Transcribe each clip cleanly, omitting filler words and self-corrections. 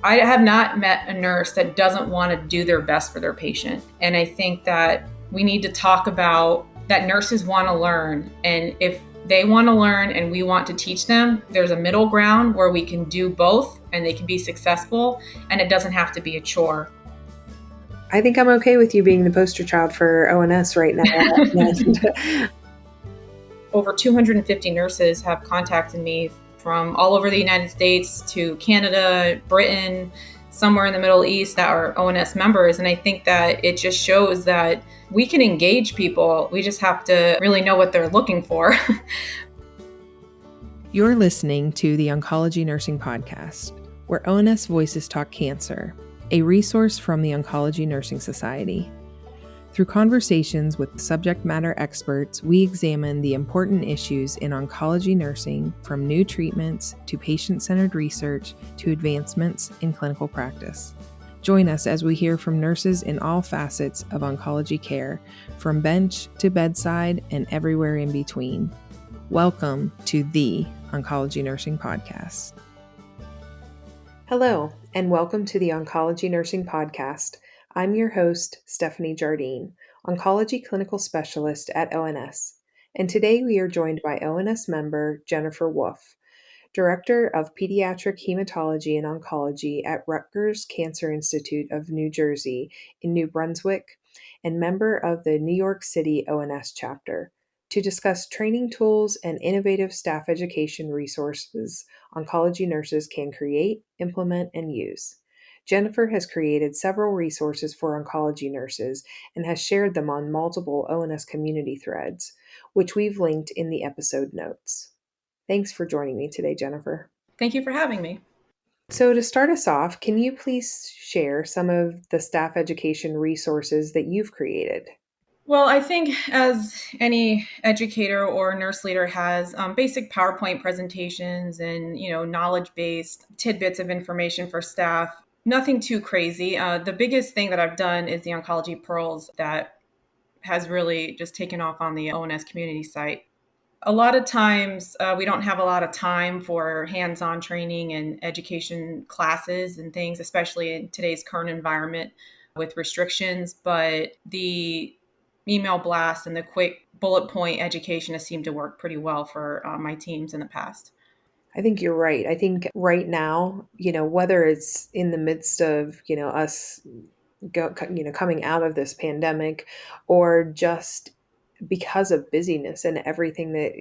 I have not met a nurse that doesn't want to do their best for their patient. And I think that we need to talk about that nurses want to learn. And if they want to learn and we want to teach them, there's a middle ground where we can do both and they can be successful and it doesn't have to be a chore. I think I'm okay with you being the poster child for ONS right now. Over 250 nurses have contacted me from all over the United States to Canada, Britain, somewhere in the Middle East that are ONS members. And I think that it just shows that we can engage people. We just have to really know what they're looking for. You're listening to the Oncology Nursing Podcast, where ONS Voices Talk Cancer, a resource from the Oncology Nursing Society. Through conversations with subject matter experts, we examine the important issues in oncology nursing, from new treatments to patient-centered research to advancements in clinical practice. Join us as we hear from nurses in all facets of oncology care, from bench to bedside and everywhere in between. Welcome to the Oncology Nursing Podcast. Hello, and welcome to the Oncology Nursing Podcast. I'm your host, Stephanie Jardine, Oncology Clinical Specialist at ONS, and today we are joined by ONS member Jennifer Wolfe, Director of Pediatric Hematology and Oncology at Rutgers Cancer Institute of New Jersey in New Brunswick, and member of the New York City ONS Chapter, to discuss training tools and innovative staff education resources oncology nurses can create, implement, and use. Jennifer has created several resources for oncology nurses and has shared them on multiple ONS community threads, which we've linked in the episode notes. Thanks for joining me today, Jennifer. Thank you for having me. So to start us off, can you please share some of the staff education resources that you've created? Well, I think as any educator or nurse leader has basic PowerPoint presentations and, knowledge-based tidbits of information for staff. Nothing too crazy. The biggest thing that I've done is the Oncology Pearls that has really just taken off on the ONS community site. A lot of times we don't have a lot of time for hands-on training and education classes and things, especially in today's current environment with restrictions. But the email blasts and the quick bullet point education has seemed to work pretty well for my teams in the past. I think you're right. I think right now, whether it's in the midst of, us coming out of this pandemic, or just because of busyness and everything that,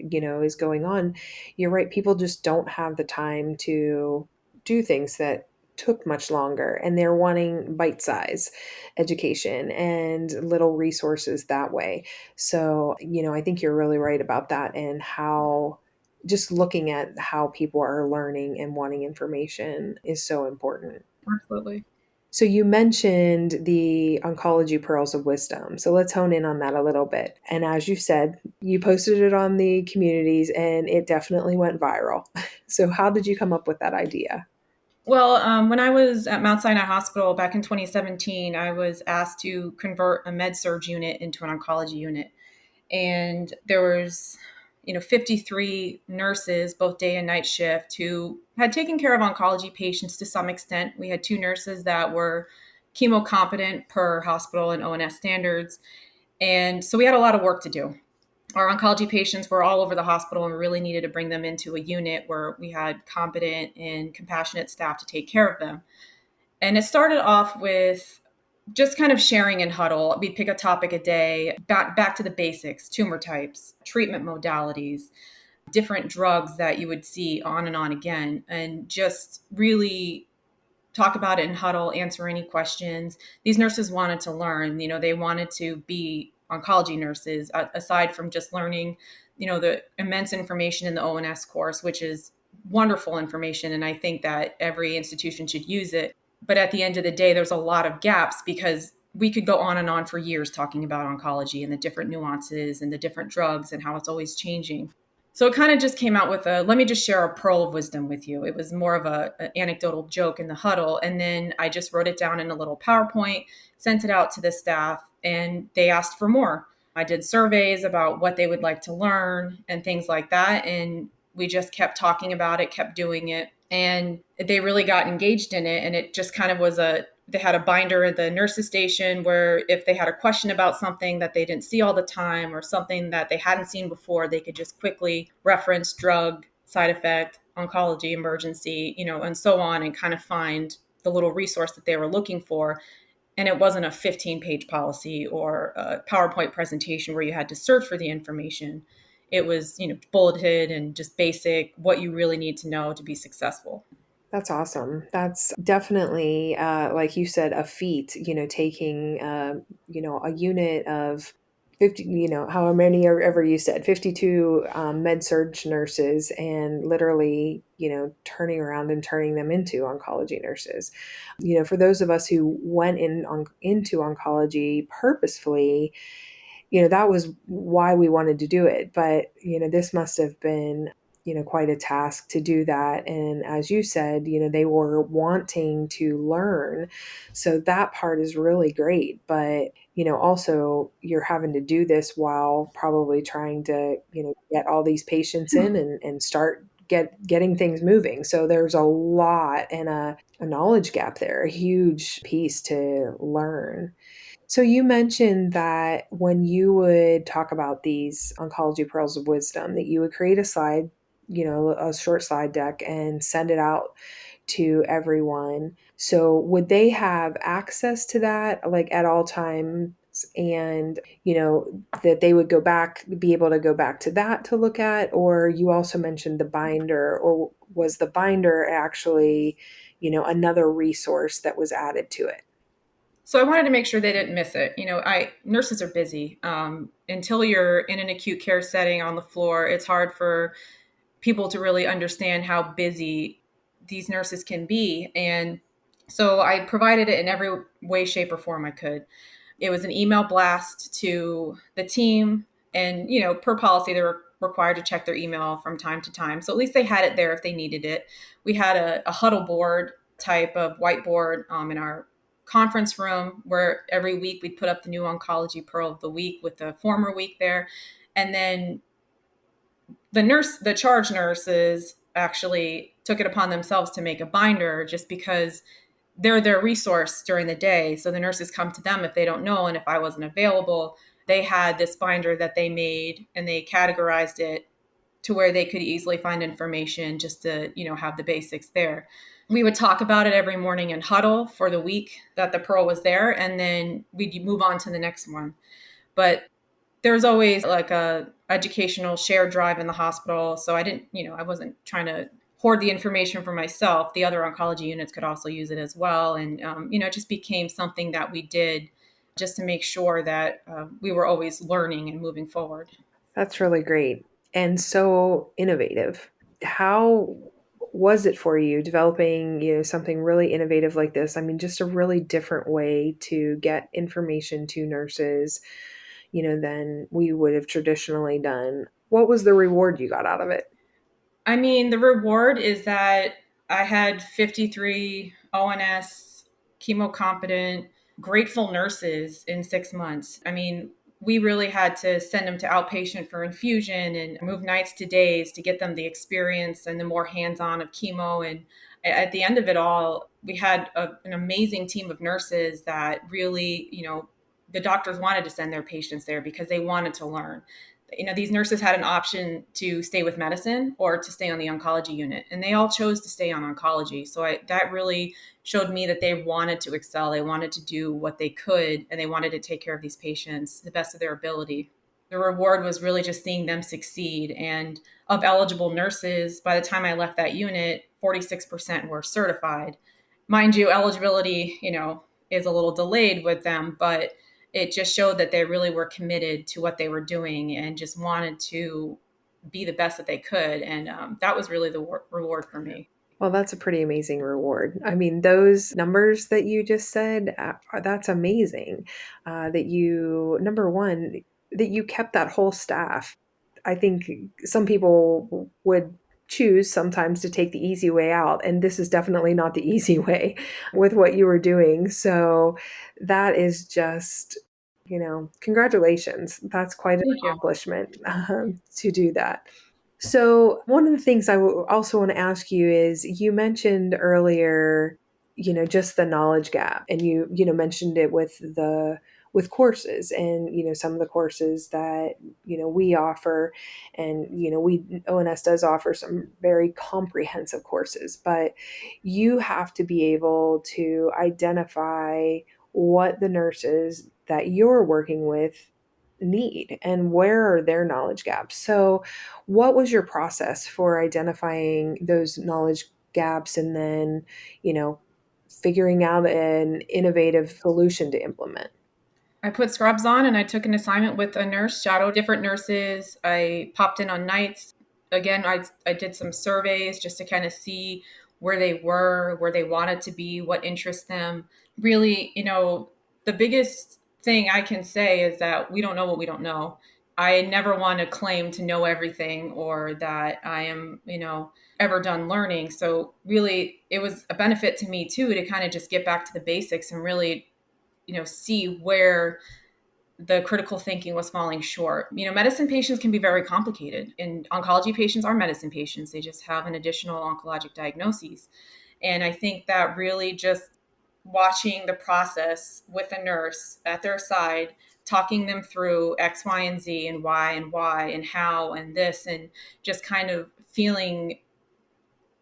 is going on, you're right. People just don't have the time to do things that took much longer, and they're wanting bite-size education and little resources that way. So, I think you're really right about that, and how just looking at how people are learning and wanting information is so important. Absolutely. So you mentioned the Oncology Pearls of Wisdom. So let's hone in on that a little bit. And as you said, you posted it on the communities and it definitely went viral. So how did you come up with that idea? Well, when I was at Mount Sinai Hospital back in 2017, I was asked to convert a med-surg unit into an oncology unit. And there was 53 nurses, both day and night shift, who had taken care of oncology patients to some extent. We had 2 nurses that were chemo competent per hospital and ONS standards. And so we had a lot of work to do. Our oncology patients were all over the hospital, and we really needed to bring them into a unit where we had competent and compassionate staff to take care of them. And it started off with just kind of sharing in huddle. We'd pick a topic a day, back to the basics: tumor types, treatment modalities, different drugs that you would see on and on again, and just really talk about it in huddle, answer any questions. These nurses wanted to learn, they wanted to be oncology nurses, aside from just learning, the immense information in the ONS course, which is wonderful information. And I think that every institution should use it. But at the end of the day, there's a lot of gaps, because we could go on and on for years talking about oncology and the different nuances and the different drugs and how it's always changing. So it kind of just came out with let me just share a pearl of wisdom with you. It was more of an anecdotal joke in the huddle. And then I just wrote it down in a little PowerPoint, sent it out to the staff, and they asked for more. I did surveys about what they would like to learn and things like that. And we just kept talking about it, kept doing it. And they really got engaged in it. And it just kind of was they had a binder at the nurses station where if they had a question about something that they didn't see all the time or something that they hadn't seen before, they could just quickly reference drug, side effect, oncology, emergency, and so on, and kind of find the little resource that they were looking for. And it wasn't a 15-page policy or a PowerPoint presentation where you had to search for the information. It was, bulleted and just basic what you really need to know to be successful. That's awesome. That's definitely, like you said, a feat, taking, a unit of 50, how many ever you said, 52 med surg nurses and literally, turning around and turning them into oncology nurses. For those of us who went into oncology purposefully, that was why we wanted to do it. But, this must have been, quite a task to do that. And as you said, they were wanting to learn. So that part is really great. But, also you're having to do this while probably trying to, get all these patients in and start getting things moving. So there's a lot and a knowledge gap there, a huge piece to learn. So you mentioned that when you would talk about these oncology pearls of wisdom, that you would create a slide, a short slide deck and send it out to everyone. So would they have access to that like at all times, and that they would be able to go back to that to look at? Or you also mentioned the binder, or was the binder actually, another resource that was added to it? So I wanted to make sure they didn't miss it. Nurses are busy. Until you're in an acute care setting on the floor, it's hard for people to really understand how busy these nurses can be. And so I provided it in every way, shape, or form I could. It was an email blast to the team. And, per policy, they were required to check their email from time to time. So at least they had it there if they needed it. We had a huddle board type of whiteboard in our conference room where every week we'd put up the new oncology pearl of the week with the former week there. And then the charge nurses actually took it upon themselves to make a binder just because they're their resource during the day. So the nurses come to them if they don't know. And if I wasn't available, they had this binder that they made and they categorized it to where they could easily find information just to, have the basics there. We would talk about it every morning in huddle for the week that the pearl was there. And then we'd move on to the next one. But there's always like a educational shared drive in the hospital. So I wasn't trying to hoard the information for myself. The other oncology units could also use it as well. And, it just became something that we did just to make sure that we were always learning and moving forward. That's really great and so innovative. How was it for you developing, something really innovative like this? I mean, just a really different way to get information to nurses, than we would have traditionally done. What was the reward you got out of it? I mean, the reward is that I had 53 ONS chemo competent, grateful nurses in 6 months. I mean, we really had to send them to outpatient for infusion and move nights to days to get them the experience and the more hands on of chemo. And at the end of it all, we had an amazing team of nurses that really, the doctors wanted to send their patients there because they wanted to learn. These nurses had an option to stay with medicine or to stay on the oncology unit, and they all chose to stay on oncology. So that really showed me that they wanted to excel. They wanted to do what they could, and they wanted to take care of these patients the best of their ability. The reward was really just seeing them succeed. And of eligible nurses, by the time I left that unit, 46% were certified. Mind you, eligibility, is a little delayed with them, but it just showed that they really were committed to what they were doing and just wanted to be the best that they could. And that was really the reward for me. Well, that's a pretty amazing reward. I mean, those numbers that you just said, that's amazing. That you, number one, that you kept that whole staff. I think some people would choose sometimes to take the easy way out, and this is definitely not the easy way with what you were doing. So that is just, congratulations. That's quite an Thank you. accomplishment to do that. So, one of the things I also want to ask you is you mentioned earlier, just the knowledge gap, and you mentioned it with courses, and some of the courses that we offer, and we ONS does offer some very comprehensive courses, but you have to be able to identify what the nurses that you're working with need and where are their knowledge gaps. So what was your process for identifying those knowledge gaps and then, you know, figuring out an innovative solution to implement? I put scrubs on and I took an assignment with a nurse, shadowed different nurses. I popped in on nights. Again, I did some surveys just to kind of see where they were, where they wanted to be, what interests them. Really, the biggest thing I can say is that we don't know what we don't know. I never want to claim to know everything or that I am, ever done learning. So really, it was a benefit to me too to kind of just get back to the basics and really see where the critical thinking was falling short. Medicine patients can be very complicated, and oncology patients are medicine patients. They just have an additional oncologic diagnoses. And I think that really just watching the process with a nurse at their side, talking them through X, Y, and why and how and this, and just kind of feeling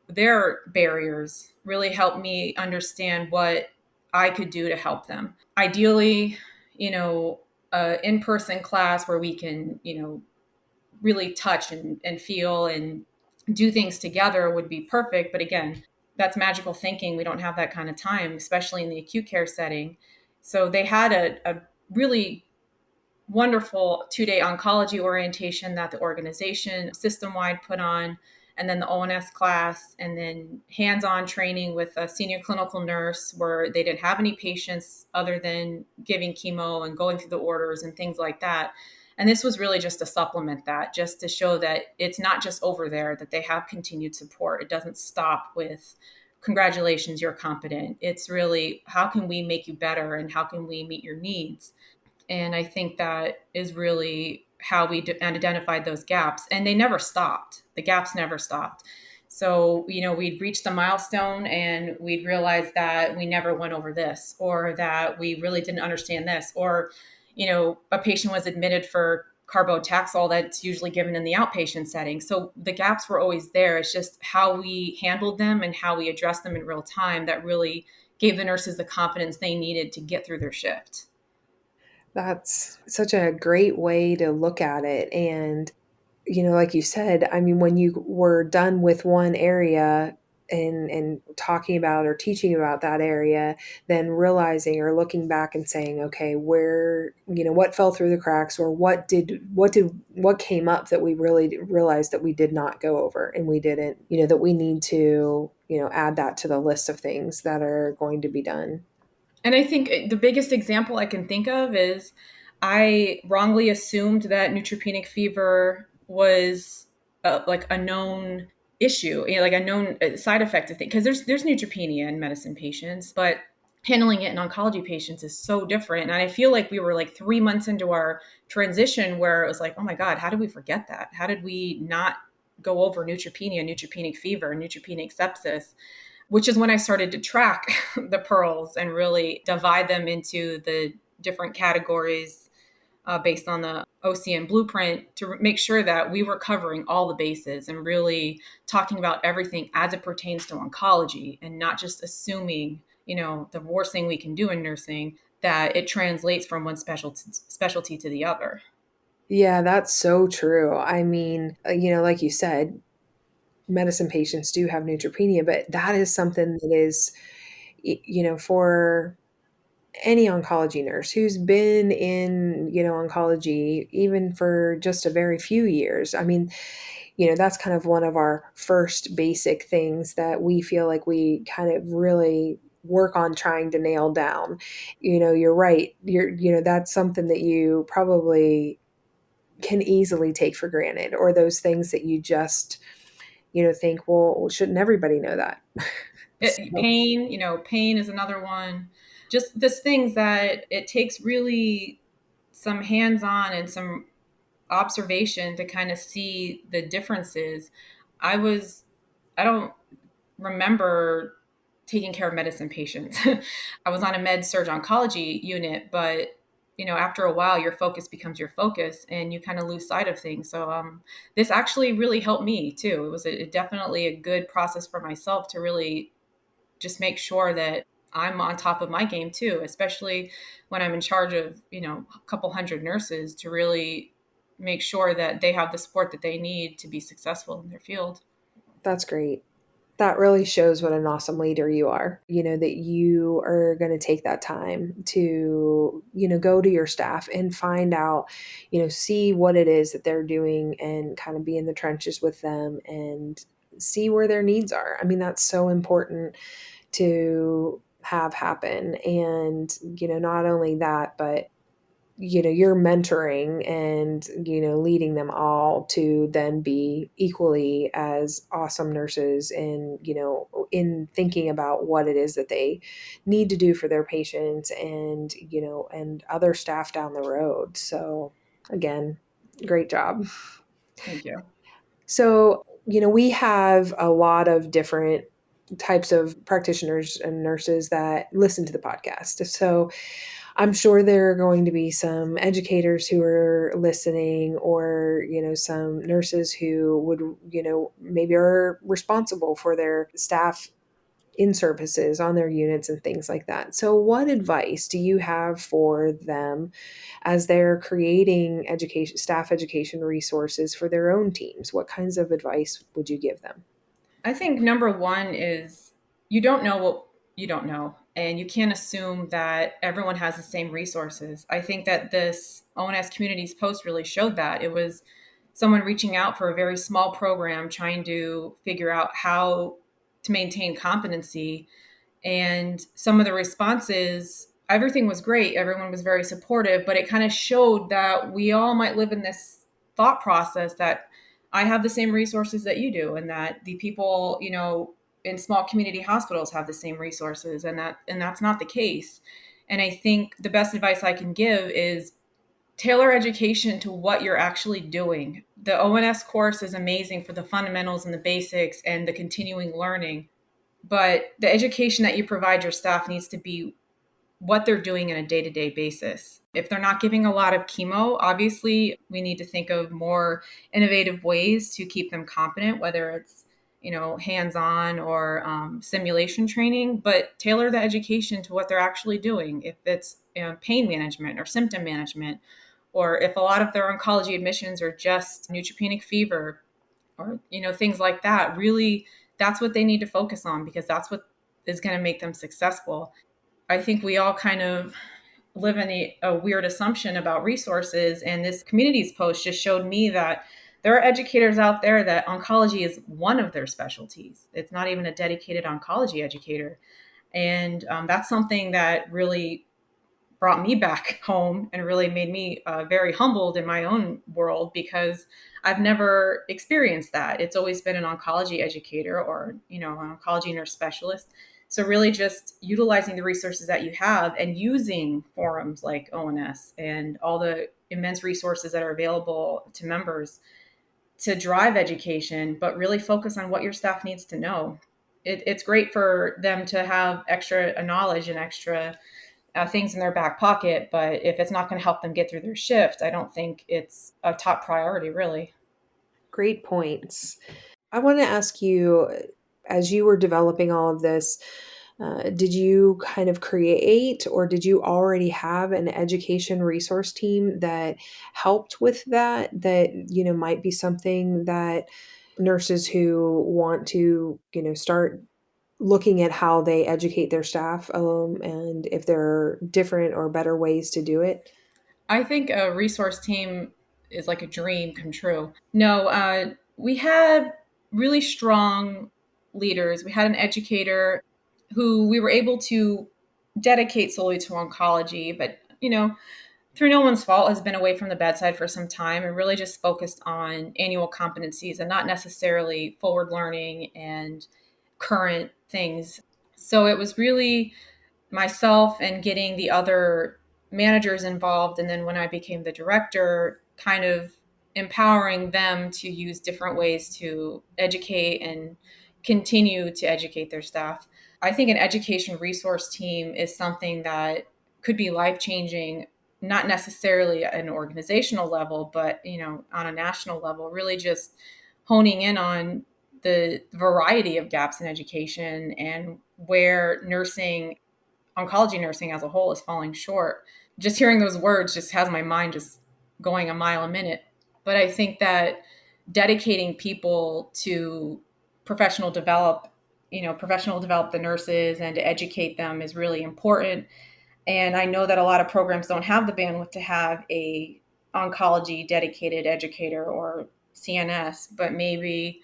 their barriers really helped me understand what I could do to help them. Ideally, in-person class where we can, really touch and feel and do things together would be perfect. But again, that's magical thinking. We don't have that kind of time, especially in the acute care setting. So they had a really wonderful 2-day oncology orientation that the organization system wide put on, and then the ONS class, and then hands on training with a senior clinical nurse where they didn't have any patients other than giving chemo and going through the orders and things like that. And this was really just to supplement that, just to show that it's not just over there, that they have continued support. It doesn't stop with congratulations, you're competent. It's really how can we make you better and how can we meet your needs? And I think that is really how we identified those gaps. And they never stopped. The gaps never stopped. So, we'd reach the milestone and we'd realize that we never went over this, or that we really didn't understand this, or, a patient was admitted for carbotaxol that's usually given in the outpatient setting. So the gaps were always there. It's just how we handled them and how we addressed them in real time that really gave the nurses the confidence they needed to get through their shift. That's such a great way to look at it. And, like you said, I mean, when you were done with one area and talking about or teaching about that area, then realizing or looking back and saying, okay, where, what fell through the cracks, or what came up that we really realized that we did not go over and we didn't, that we need to, add that to the list of things that are going to be done. And I think the biggest example I can think of is I wrongly assumed that neutropenic fever was like a known issue, like a known side effect of thing. Because there's neutropenia in medicine patients, but handling it in oncology patients is so different. And I feel like we were like 3 months into our transition where it was like, oh my God, how did we forget that? How did we not go over neutropenia, neutropenic fever, neutropenic sepsis? Which is when I started to track the pearls and really divide them into the different categories based on the OCN blueprint to make sure that we were covering all the bases and really talking about everything as it pertains to oncology and not just assuming, the worst thing we can do in nursing, that it translates from one specialty to the other. Yeah, that's so true. I mean, like you said, medicine patients do have neutropenia, but that is something that is, for any oncology nurse who's been in, oncology even for just a very few years. I mean, that's kind of one of our first basic things that we feel like we kind of really work on trying to nail down. You're right. That's something that you probably can easily take for granted, or those things that you just, think, well, shouldn't everybody know that? So, Pain is another one. Just this things that it takes really some hands-on and some observation to kind of see the differences. I was, I don't remember taking care of medicine patients. I was on a med surg oncology unit, but after a while, your focus becomes your focus, and you kind of lose sight of things. So this actually really helped me too. It was definitely a good process for myself to really just make sure that I'm on top of my game too, especially when I'm in charge of a couple hundred nurses, to really make sure that they have the support that they need to be successful in their field. That's great. That really shows what an awesome leader you are. That you are going to take that time to, go to your staff and find out, see what it is that they're doing and kind of be in the trenches with them and see where their needs are. I mean, that's so important to have happen. And, not only that, but you're mentoring and leading them all to then be equally as awesome nurses and in thinking about what it is that they need to do for their patients and and other staff down the road. So again, great job. Thank you. So we have a lot of different types of practitioners and nurses that listen to the podcast. So I'm sure there are going to be some educators who are listening, or, some nurses who would, maybe are responsible for their staff in services on their units and things like that. So what advice do you have for them as they're creating education, staff education resources for their own teams? What kinds of advice would you give them? I think number one is you don't know what you don't know, and you can't assume that everyone has the same resources. I think that this ONS Communities post really showed that. It was someone reaching out for a very small program, trying to figure out how to maintain competency. And some of the responses, everything was great. Everyone was very supportive, but it kind of showed that we all might live in this thought process that I have the same resources that you do, and that the people, in small community hospitals have the same resources, and that's not the case. And I think the best advice I can give is tailor education to what you're actually doing. The ONS course is amazing for the fundamentals and the basics and the continuing learning, but the education that you provide your staff needs to be what they're doing on a day-to-day basis. If they're not giving a lot of chemo, obviously we need to think of more innovative ways to keep them competent, whether it's hands-on or simulation training, but tailor the education to what they're actually doing. If it's pain management or symptom management, or if a lot of their oncology admissions are just neutropenic fever, or things like that, really that's what they need to focus on, because that's what is going to make them successful. I think we all kind of live in a weird assumption about resources, and this communities post just showed me that there are educators out there that oncology is one of their specialties. It's not even a dedicated oncology educator, and that's something that really brought me back home and really made me very humbled in my own world, because I've never experienced that. It's always been an oncology educator or, an oncology nurse specialist. So really just utilizing the resources that you have and using forums like ONS and all the immense resources that are available to members to drive education, but really focus on what your staff needs to know. It's great for them to have extra knowledge and extra things in their back pocket, but if it's not going to help them get through their shift, I don't think it's a top priority, really. Great points. I want to ask you, as you were developing all of this, did you kind of create, or did you already have an education resource team that helped with that? That, might be something that nurses who want to, start looking at how they educate their staff, and if there are different or better ways to do it? I think a resource team is like a dream come true. No, we had really strong leaders. We had an educator who we were able to dedicate solely to oncology, but through no one's fault, has been away from the bedside for some time and really just focused on annual competencies and not necessarily forward learning and current things. So it was really myself and getting the other managers involved. And then when I became the director, kind of empowering them to use different ways to educate and continue to educate their staff. I think an education resource team is something that could be life changing, not necessarily at an organizational level, but on a national level, really just honing in on the variety of gaps in education and where oncology nursing as a whole is falling short. Just hearing those words just has my mind just going a mile a minute. But I think that dedicating people to professional develop, professional develop the nurses and to educate them is really important. And I know that a lot of programs don't have the bandwidth to have a oncology dedicated educator or CNS, but maybe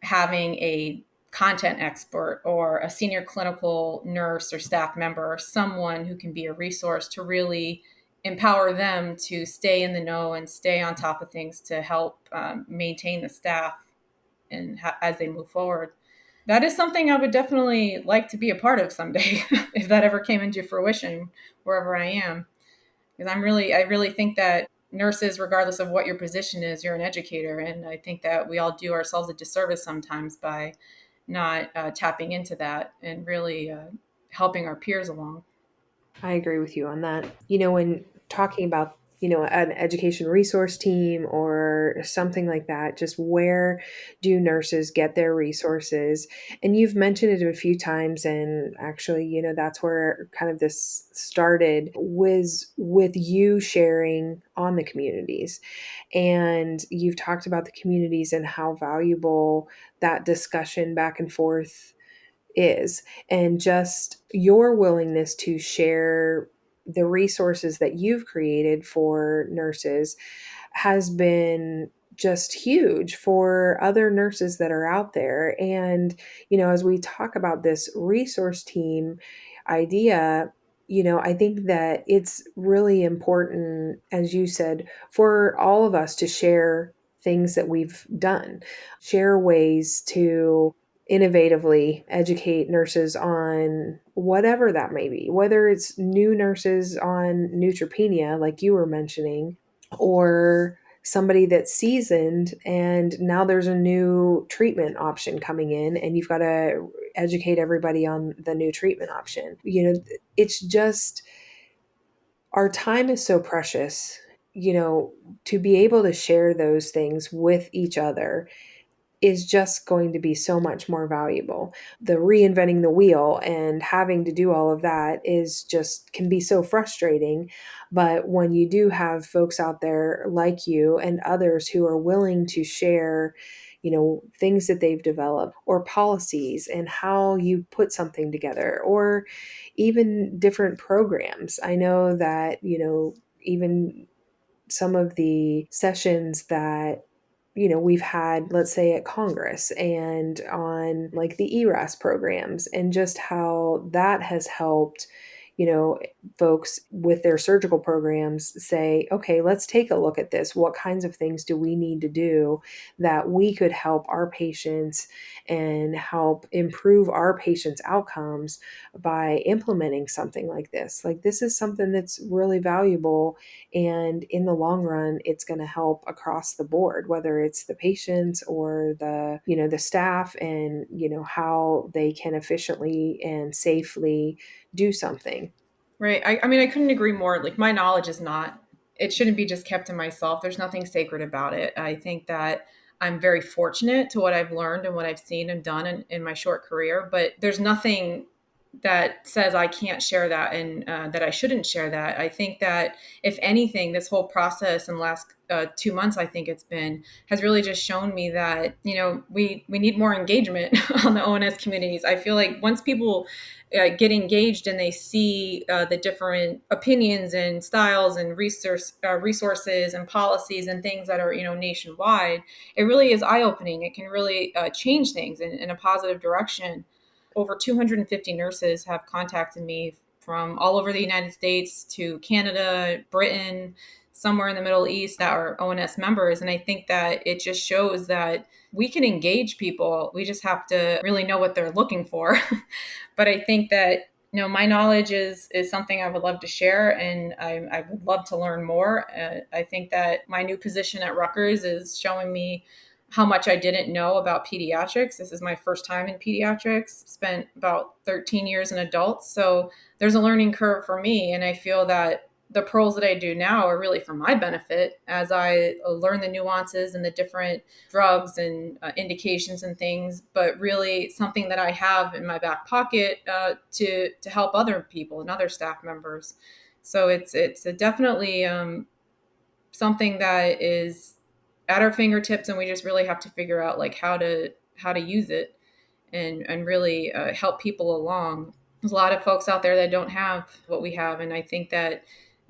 having a content expert or a senior clinical nurse or staff member or someone who can be a resource to really empower them to stay in the know and stay on top of things to help maintain the staff and as they move forward. That is something I would definitely like to be a part of someday if that ever came into fruition wherever I am. Because I really think that nurses, regardless of what your position is, you're an educator. And I think that we all do ourselves a disservice sometimes by not tapping into that and really helping our peers along. I agree with you on that. When talking about, an education resource team or something like that, just where do nurses get their resources? And you've mentioned it a few times. And actually, that's where kind of this started was with you sharing on the communities. And you've talked about the communities and how valuable that discussion back and forth is, and just your willingness to share the resources that you've created for nurses has been just huge for other nurses that are out there. And as we talk about this resource team idea, I think that it's really important, as you said, for all of us to share things that we've done, share ways to innovatively educate nurses on whatever that may be, whether it's new nurses on neutropenia, like you were mentioning, or somebody that's seasoned and now there's a new treatment option coming in and you've got to educate everybody on the new treatment option. It's just our time is so precious, to be able to share those things with each other is just going to be so much more valuable. The reinventing the wheel and having to do all of that is just can be so frustrating. But when you do have folks out there like you and others who are willing to share, things that they've developed or policies and how you put something together or even different programs. I know that, even some of the sessions that we've had, let's say at Congress and on like the ERAS programs, and just how that has helped, you know, folks with their surgical programs say, okay, let's take a look at this. What kinds of things do we need to do that we could help our patients and help improve our patients' outcomes by implementing something like this? Like, this is something that's really valuable. And in the long run, it's going to help across the board, whether it's the patients or the staff, and, how they can efficiently and safely do something. Right. I mean, I couldn't agree more. Like, my knowledge is not, it shouldn't be just kept to myself. There's nothing sacred about it. I think that I'm very fortunate to what I've learned and what I've seen and done in my short career, but there's nothing that says I can't share that and that I shouldn't share that. I think that if anything, this whole process in the last 2 months, I think it's been, has really just shown me that, we need more engagement on the ONS communities. I feel like once people get engaged and they see the different opinions and styles and resources and policies and things that are, nationwide, it really is eye-opening. It can really change things in a positive direction. Over 250 nurses have contacted me from all over the United States to Canada, Britain, somewhere in the Middle East that are ONS members. And I think that it just shows that we can engage people. We just have to really know what they're looking for. But I think that My knowledge is something I would love to share, and I would love to learn more. I think that my new position at Rutgers is showing me how much I didn't know about pediatrics. This is my first time in pediatrics. Spent about 13 years in adults, so there's a learning curve for me, and I feel that the pearls that I do now are really for my benefit as I learn the nuances and the different drugs and indications and things, but really something that I have in my back pocket to help other people and other staff members. So it's definitely something that is at our fingertips, and we just really have to figure out like how to use it and really help people along. There's a lot of folks out there that don't have what we have, and I think that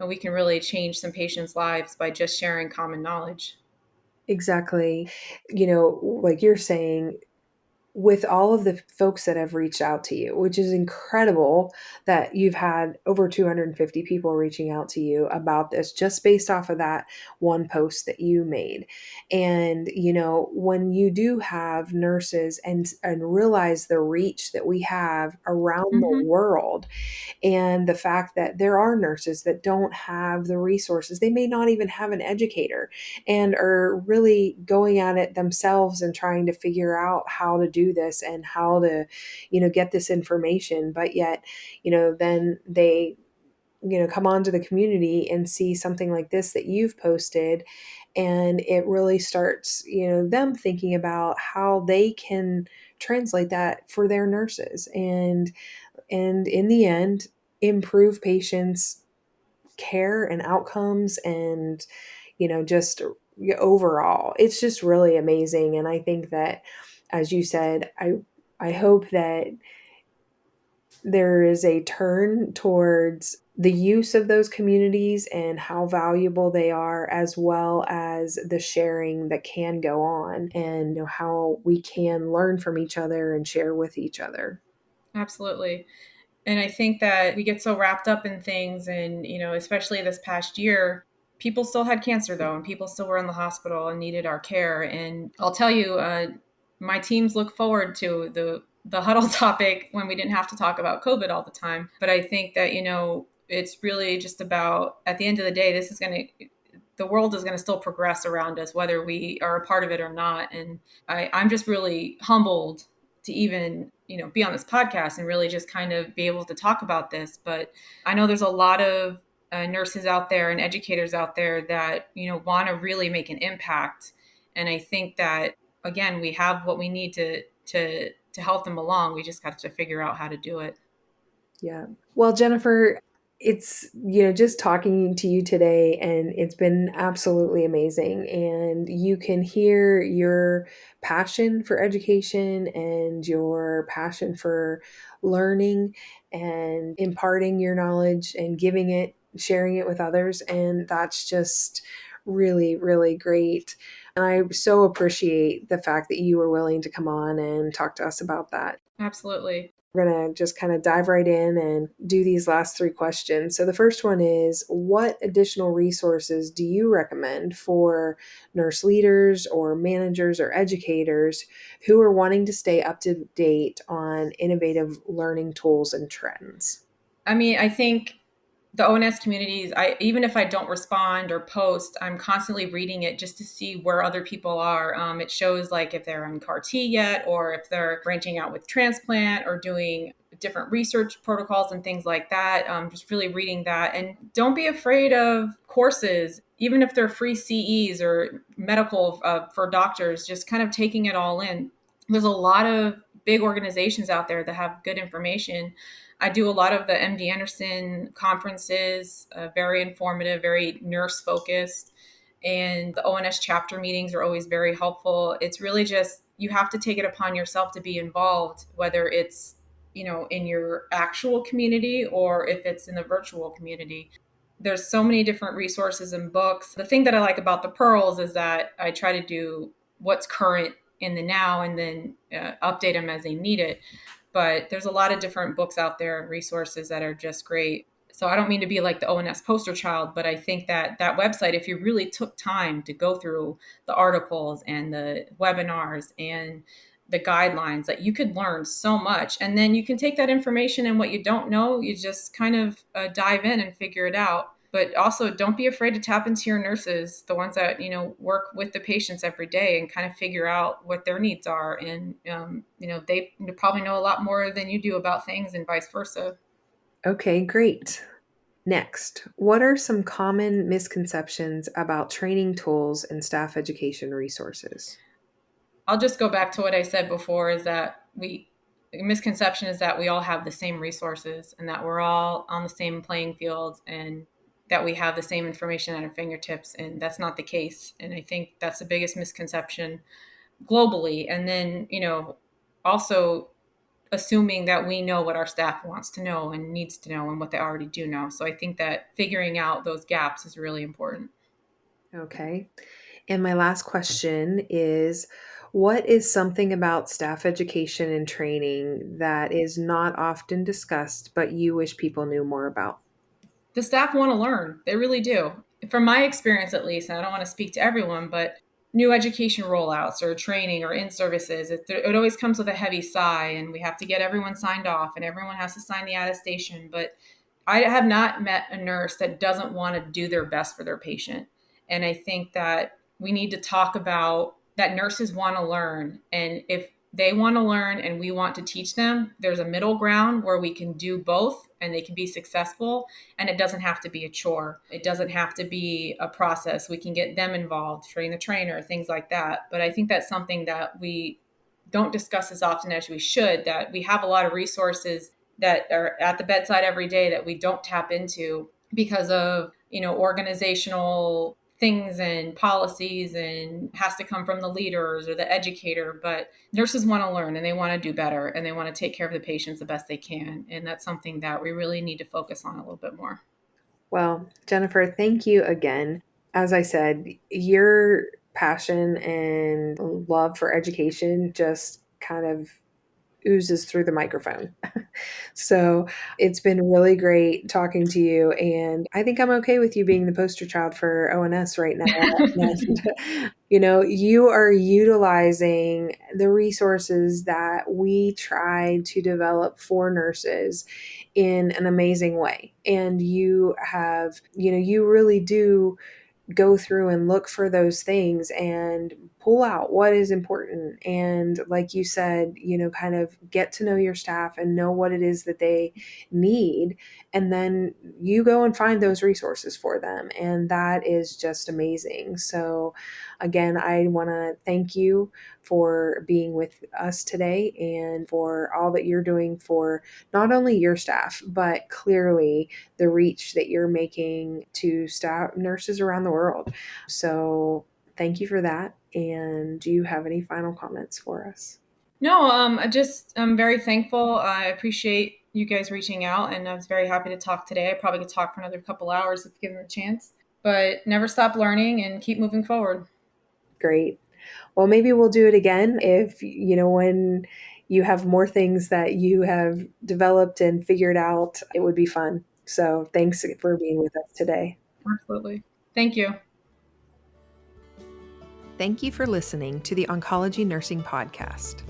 we can really change some patients' lives by just sharing common knowledge. Exactly. Like you're saying, with all of the folks that have reached out to you, which is incredible that you've had over 250 people reaching out to you about this just based off of that one post that you made. And, when you do have nurses and realize the reach that we have around the Mm-hmm. world, and the fact that there are nurses that don't have the resources, they may not even have an educator, and are really going at it themselves and trying to figure out how to do this and how to get this information. But yet, then they come onto the community and see something like this that you've posted, and it really starts them thinking about how they can translate that for their nurses, and in the end improve patients care and outcomes, and just overall it's just really amazing. And I think that, as you said, I hope that there is a turn towards the use of those communities and how valuable they are, as well as the sharing that can go on, and how we can learn from each other and share with each other. Absolutely. And I think that we get so wrapped up in things, and especially this past year, people still had cancer though, and people still were in the hospital and needed our care. And I'll tell you, my teams look forward to the huddle topic when we didn't have to talk about COVID all the time. But I think that it's really just about, at the end of the day, the world is going to still progress around us, whether we are a part of it or not. And I'm just really humbled to even be on this podcast and really just kind of be able to talk about this. But I know there's a lot of nurses out there and educators out there that want to really make an impact. And I think that, again, we have what we need to help them along. We just got to figure out how to do it. Yeah. Well, Jennifer, it's, just talking to you today, and it's been absolutely amazing. And you can hear your passion for education and your passion for learning and imparting your knowledge and giving it, sharing it with others. And that's just really, really great. And I so appreciate the fact that you were willing to come on and talk to us about that. Absolutely. We're going to just kind of dive right in and do these last three questions. So, the first one is, what additional resources do you recommend for nurse leaders or managers or educators who are wanting to stay up to date on innovative learning tools and trends? I mean, I think the ONS communities, even if I don't respond or post, I'm constantly reading it just to see where other people are. It shows like if they're on CAR T yet, or if they're branching out with transplant or doing different research protocols and things like that. Just really reading that, and don't be afraid of courses, even if they're free CEs or medical for doctors. Just kind of taking it all in. There's a lot of big organizations out there that have good information. I do a lot of the MD Anderson conferences, very informative, very nurse focused. And the ONS chapter meetings are always very helpful. It's really just, you have to take it upon yourself to be involved, whether it's, in your actual community or if it's in the virtual community. There's so many different resources and books. The thing that I like about the Pearls is that I try to do what's current in the now, and then update them as they need it. But there's a lot of different books out there and resources that are just great. So I don't mean to be like the ONS poster child, but I think that that website, if you really took time to go through the articles and the webinars and the guidelines, that you could learn so much. And then you can take that information, and what you don't know, you just kind of dive in and figure it out. But also, don't be afraid to tap into your nurses, the ones that, work with the patients every day, and kind of figure out what their needs are. And, they probably know a lot more than you do about things, and vice versa. Okay, great. Next, what are some common misconceptions about training tools and staff education resources? I'll just go back to what I said before, is that misconception is that we all have the same resources, and that we're all on the same playing field, and that we have the same information at our fingertips. And that's not the case. And I think that's the biggest misconception globally. And then, also assuming that we know what our staff wants to know and needs to know, and what they already do know. So I think that figuring out those gaps is really important. Okay. And my last question is, what is something about staff education and training that is not often discussed, but you wish people knew more about? The staff want to learn. They really do. From my experience, at least, and I don't want to speak to everyone, but new education rollouts or training or in services, it always comes with a heavy sigh, and we have to get everyone signed off, and everyone has to sign the attestation. But I have not met a nurse that doesn't want to do their best for their patient. And I think that we need to talk about that nurses want to learn. And if they want to learn and we want to teach them, there's a middle ground where we can do both, and they can be successful. And it doesn't have to be a chore. It doesn't have to be a process. We can get them involved, train the trainer, things like that. But I think that's something that we don't discuss as often as we should, that we have a lot of resources that are at the bedside every day that we don't tap into because of, organizational things and policies, and has to come from the leaders or the educator. But nurses want to learn, and they want to do better, and they want to take care of the patients the best they can. And that's something that we really need to focus on a little bit more. Well, Jennifer, thank you again. As I said, your passion and love for education just kind of oozes through the microphone. So it's been really great talking to you. And I think I'm okay with you being the poster child for ONS right now. And, you are utilizing the resources that we try to develop for nurses in an amazing way. And you have, you really do go through and look for those things and pull out what is important. And like you said, kind of get to know your staff and know what it is that they need. And then you go and find those resources for them. And that is just amazing. So again, I want to thank you for being with us today and for all that you're doing for not only your staff, but clearly the reach that you're making to staff nurses around the world. So thank you for that. And do you have any final comments for us? No, I'm very thankful. I appreciate you guys reaching out, and I was very happy to talk today. I probably could talk for another couple hours if given a chance, but never stop learning and keep moving forward. Great. Well, maybe we'll do it again if, when you have more things that you have developed and figured out, it would be fun. So thanks for being with us today. Absolutely. Thank you. Thank you for listening to the Oncology Nursing Podcast.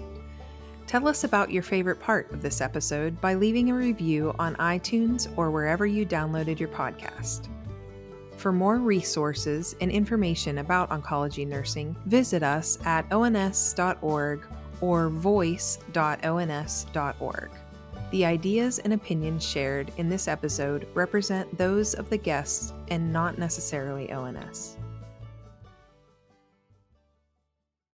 Tell us about your favorite part of this episode by leaving a review on iTunes or wherever you downloaded your podcast. For more resources and information about oncology nursing, visit us at ons.org or voice.ons.org. The ideas and opinions shared in this episode represent those of the guests and not necessarily ONS.